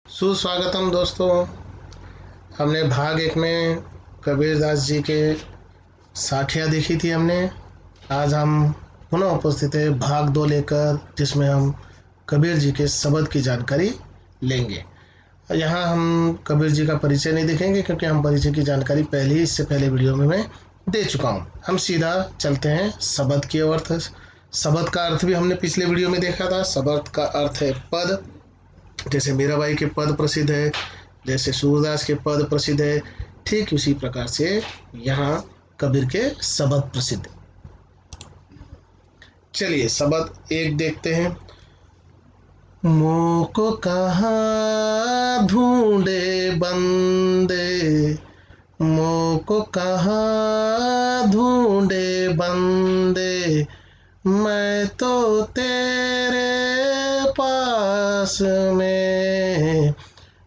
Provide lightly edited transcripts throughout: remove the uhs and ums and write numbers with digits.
सुस्वागतम दोस्तों। हमने भाग एक में कबीरदास जी के साखियाँ देखी थी हमने। आज हम पुनः उपस्थित है भाग 2 लेकर, जिसमें हम कबीर जी के शब्द की जानकारी लेंगे। यहाँ हम कबीर जी का परिचय नहीं देखेंगे, क्योंकि हम परिचय की जानकारी पहले ही इससे पहले वीडियो में मैं दे चुका हूँ। हम सीधा चलते हैं शब्द की ओर। शब्द का अर्थ भी हमने पिछले वीडियो में देखा था। शब्द का अर्थ है पद। जैसे मीराबाई के पद प्रसिद्ध है, जैसे सूरदास के पद प्रसिद्ध है, ठीक उसी प्रकार से यहाँ कबीर के शब्द प्रसिद्ध। चलिए शब्द एक देखते हैं। मोको कहाँ ढूंढे बंदे, मोको कहाँ ढूंढे बंदे, मैं तो तेरे पास में,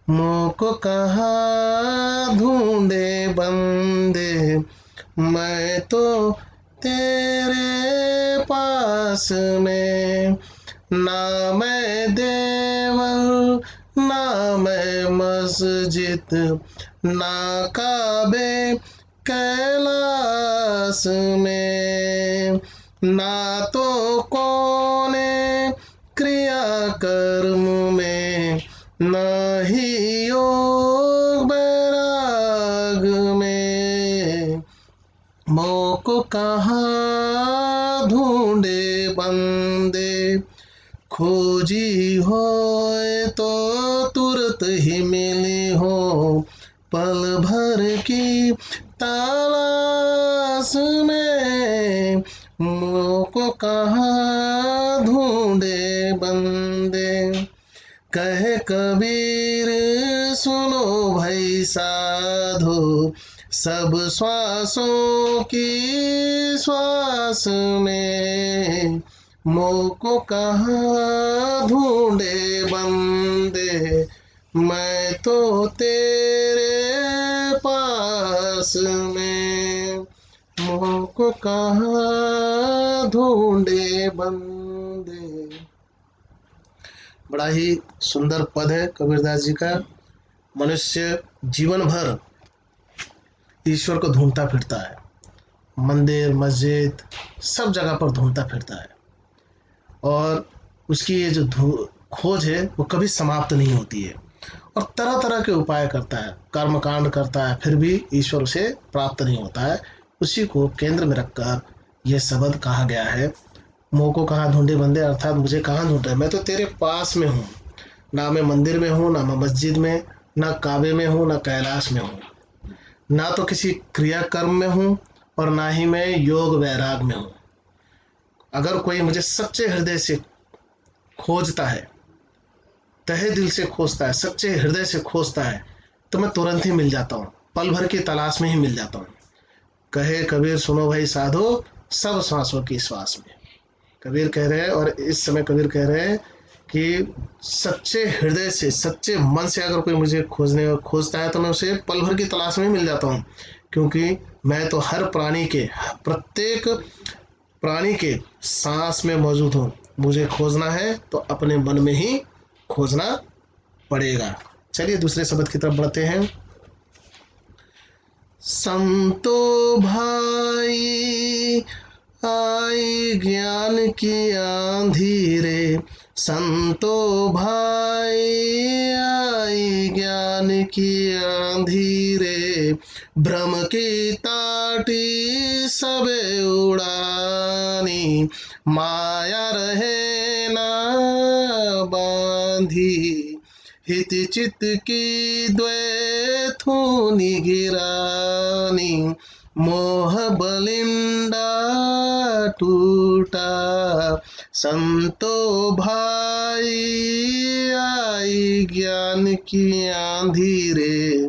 मोको कहाँ ढूंढे बंदे, मैं तो तेरे पास में। ना मैं देवल ना मैं मस्जिद, ना काबे कैलाश में, ना तो कोने क्रिया कर्म में, ना ही योग बैराग में, मोको कहाँ ढूंढे बंदे। खोजी होए तो तुरंत ही मिली हो, पल भर की तलाश में, मोको कहाँ ढूंढे बंदे। कहे कबीर सुनो भाई साधो, सब श्वासों की श्वास में, मोको कहाँ ढूंढे बंदे, मैं तो तेरे पास में, मोको कहाँ ढूंढे बंदे। बड़ा ही सुंदर पद है कबीरदास जी का। मनुष्य जीवन भर ईश्वर को ढूंढता फिरता है, मंदिर मस्जिद सब जगह पर ढूंढता फिरता है, और उसकी ये जो खोज है वो कभी समाप्त नहीं होती है, और तरह तरह के उपाय करता है, कर्मकांड करता है, फिर भी ईश्वर उसे प्राप्त नहीं होता है। उसी को केंद्र में रखकर यह शब्द कहा गया है, मोको कहाँ ढूंढे बंदे, अर्थात मुझे कहाँ ढूंढ रहे, मैं तो तेरे पास में हूँ। ना मैं मंदिर में हूँ, ना मैं मस्जिद में, ना काबे में हूँ, ना कैलाश में हूँ, ना तो किसी क्रियाकर्म में हूँ, और ना ही मैं योग वैराग में हूँ। अगर कोई मुझे सच्चे हृदय से खोजता है, तहे दिल से खोजता है, सच्चे हृदय से खोजता है, तो मैं तुरंत ही मिल जाता हूँ, पल भर की तलाश में ही मिल जाता हूँ। कहे कबीर सुनो भाई साधो, सब श्वासों की श्वास में, कबीर कह रहे हैं। और इस समय कबीर कह रहे हैं कि सच्चे हृदय से, सच्चे मन से अगर कोई मुझे खोजता है, तो मैं उसे पल भर की तलाश में मिल जाता हूँ, क्योंकि मैं तो हर प्राणी के, प्रत्येक प्राणी के सांस में मौजूद हूँ। मुझे खोजना है तो अपने मन में ही खोजना पड़ेगा। चलिए दूसरे शब्द की तरफ बढ़ते हैं। संतो भाई आई ज्ञान की आंधी रे, संतो भाई आई ज्ञान की आंधी रे, भ्रम की ताटी सबे उड़ानी, माया रहे ना बांधी, हित चित की द्वैथुनि गिरानी, मोह बलिंडा टूटा, संतो भाई आई ज्ञान की आंधी रे,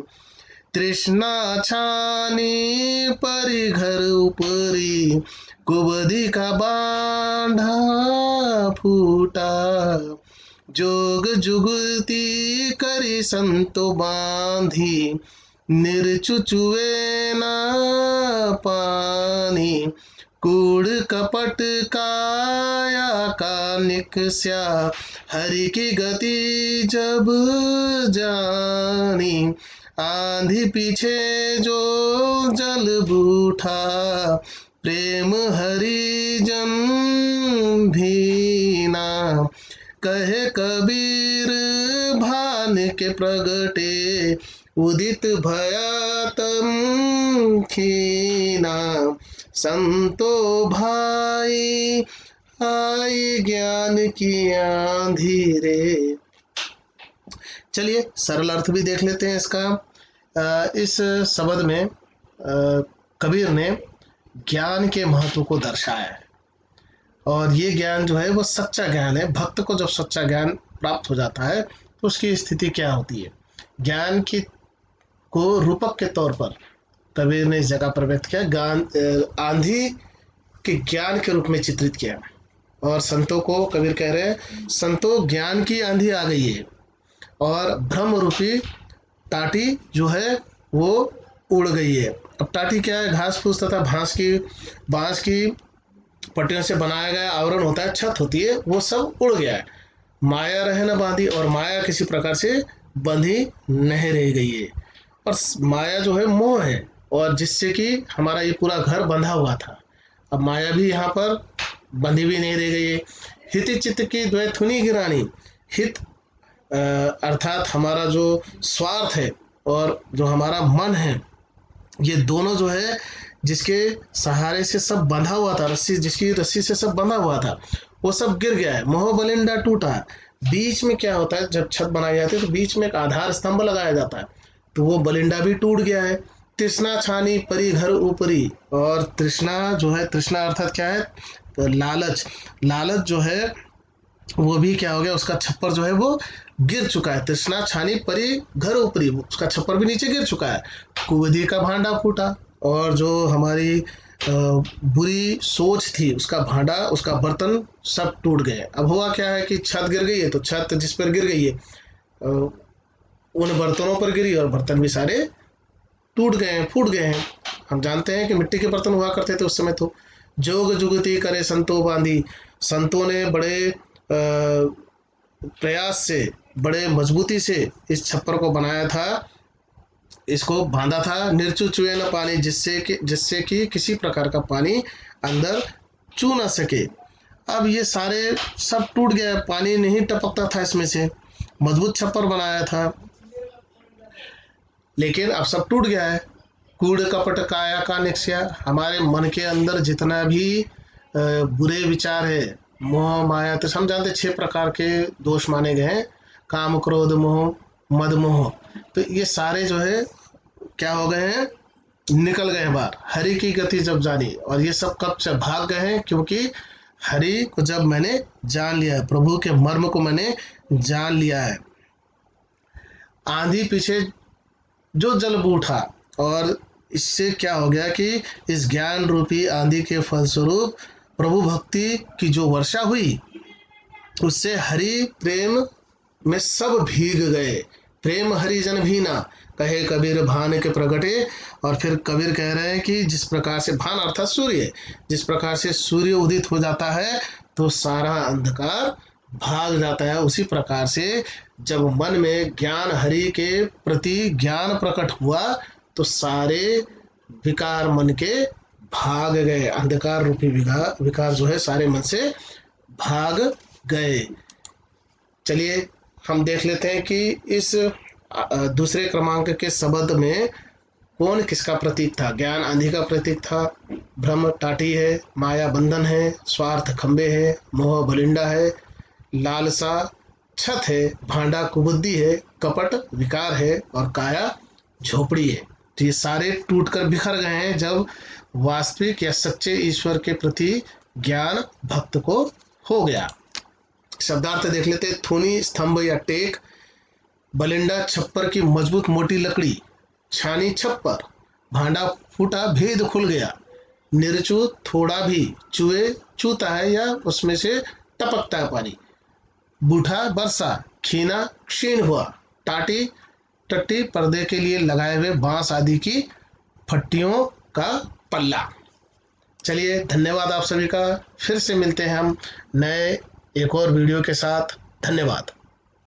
तृष्णा छानी परी घर ऊपरी, कुबदी का बांधा फूटा, जोग जुगती करी संतो बांधी, निर्चुचुए ना पानी, कूड़ कपट काया का निकस्या, हरि की गति जब जानी, आंधी पीछे जो जल बूठा, प्रेम हरिजन भीना, कहे कबीर भान के प्रगटे, उदित भया तम खीना, संतो भाई आई ज्ञान की आंधी रे। चलिए सरल अर्थ भी देख लेते हैं इसका। इस शब्द में कबीर ने ज्ञान के महत्व को दर्शाया है, और ये ज्ञान जो है वो सच्चा ज्ञान है। भक्त को जब सच्चा ज्ञान प्राप्त हो जाता है तो उसकी स्थिति क्या होती है। ज्ञान की को रूपक के तौर पर कबीर ने इस जगह पर व्यक्त किया, ज्ञान आंधी के ज्ञान के रूप में चित्रित किया। और संतों को कबीर कह रहे हैं, संतों ज्ञान की आंधी आ गई है और भ्रम रूपी टाटी जो है वो उड़ गई है। अब टाटी क्या है, घास फूस तथा बांस की पट्टियों से बनाया गया आवरण होता है, छत होती है, वो सब उड़ गया है। माया रहे न बांधी, और माया किसी प्रकार से बंधी नहीं रह गई है। और माया जो है मोह है, और जिससे कि हमारा ये पूरा घर बंधा हुआ था, अब माया भी यहाँ पर बंधी भी नहीं रह गई है। हित चित्त की द्वैथुनी गिरानी, हित अर्थात हमारा जो स्वार्थ है और जो हमारा मन है, ये दोनों जो है जिसके सहारे से सब बंधा हुआ था, जिसकी रस्सी से सब बंधा हुआ था, वो सब गिर गया है। मोह बलिंडा टूटा। बीच में क्या होता है, जब छत बनाई जाती है तो बीच में एक आधार स्तंभ लगाया जाता है, तो वो बलिंडा भी टूट गया है। तृष्णा छानी परी घर ऊपरी, और तृष्णा जो है, तृष्णा अर्थात क्या है, तो लालच जो है वो भी क्या हो गया, उसका छप्पर जो है वो गिर चुका है। तृष्णा छानी परी घर ऊपरी, उसका छप्पर भी नीचे गिर चुका है। कुबेदी का भांडा फूटा, और जो हमारी बुरी सोच थी उसका भांडा, उसका बर्तन सब टूट गए। अब हुआ क्या है कि छत गिर गई है, तो छत जिस पर गिर गई है उन बर्तनों पर गिरी, और बर्तन भी सारे टूट गए हैं, फूट गए हैं। हम जानते हैं कि मिट्टी के बर्तन हुआ करते थे उस समय। तो जोग जुगती करे संतो बांधी, संतों ने बड़े प्रयास से, बड़े मजबूती से इस छप्पर को बनाया था, इसको बांधा था। निर्चु चुए न पानी, जिससे कि किसी प्रकार का पानी अंदर चू ना सके। अब ये सारे सब टूट गया, पानी नहीं टपकता था इसमें से, मजबूत छप्पर बनाया था, लेकिन अब सब टूट गया है। कूड़ कपट काया का निक्ष्या, हमारे मन के अंदर जितना भी बुरे विचार है, मोह माया, तो हम जानते 6 प्रकार के दोष माने गए हैं, काम क्रोध मोह मद मोह। तो ये सारे जो है क्या हो गए हैं, निकल गए हैं बाहर। हरि की गति जब जानी, और ये सब कब से भाग गए हैं, क्योंकि हरि को जब मैंने जान लिया है, प्रभु के मर्म को मैंने जान लिया है। आंधी पीछे जो जल बूठा, और इससे क्या हो गया कि इस ज्ञान रूपी आंधी के फलस्वरूप प्रभु भक्ति की जो वर्षा हुई, उससे हरि प्रेम में सब भीग गए। प्रेम हरिजन भीना, कहे कबीर भान के प्रगटे। और फिर कबीर कह रहे हैं कि जिस प्रकार से भान अर्थात सूर्य, जिस प्रकार से सूर्य उदित हो जाता है तो सारा अंधकार भाग जाता है, उसी प्रकार से जब मन में ज्ञान, हरि के प्रति ज्ञान प्रकट हुआ, तो सारे विकार मन के भाग गए। अंधकार रूपी विकार जो है सारे मन से भाग गए। चलिए हम देख लेते हैं कि इस दूसरे क्रमांक के शब्द में कौन किसका प्रतीक था। ज्ञान आंधी का प्रतीक था, भ्रम टाटी है, माया बंधन है, स्वार्थ खंबे है, मोह बलिंडा है, लालसा छत है, भांडा कुबुद्धि है, कपट विकार है, और काया झोपड़ी है। तो ये सारे टूटकर बिखर गए हैं जब वास्तविक या सच्चे ईश्वर के प्रति ज्ञान भक्त को हो गया। शब्दार्थ देख लेते हैं। थूनी स्तंभ या टेक, बलिंडा छप्पर की मजबूत मोटी लकड़ी, छानी छप्पर, भांडा फूटा भेद खुल गया, निर्चु थोड़ा भी चूता है या उसमें से टपकता है पानी, बूढ़ा बरसा, खीना क्षीण हुआ, टाटी टट्टी पर्दे के लिए लगाए हुए बांस आदि की फट्टियों का पल्ला। चलिए, धन्यवाद आप सभी का। फिर से मिलते हैं हम नए एक और वीडियो के साथ। धन्यवाद।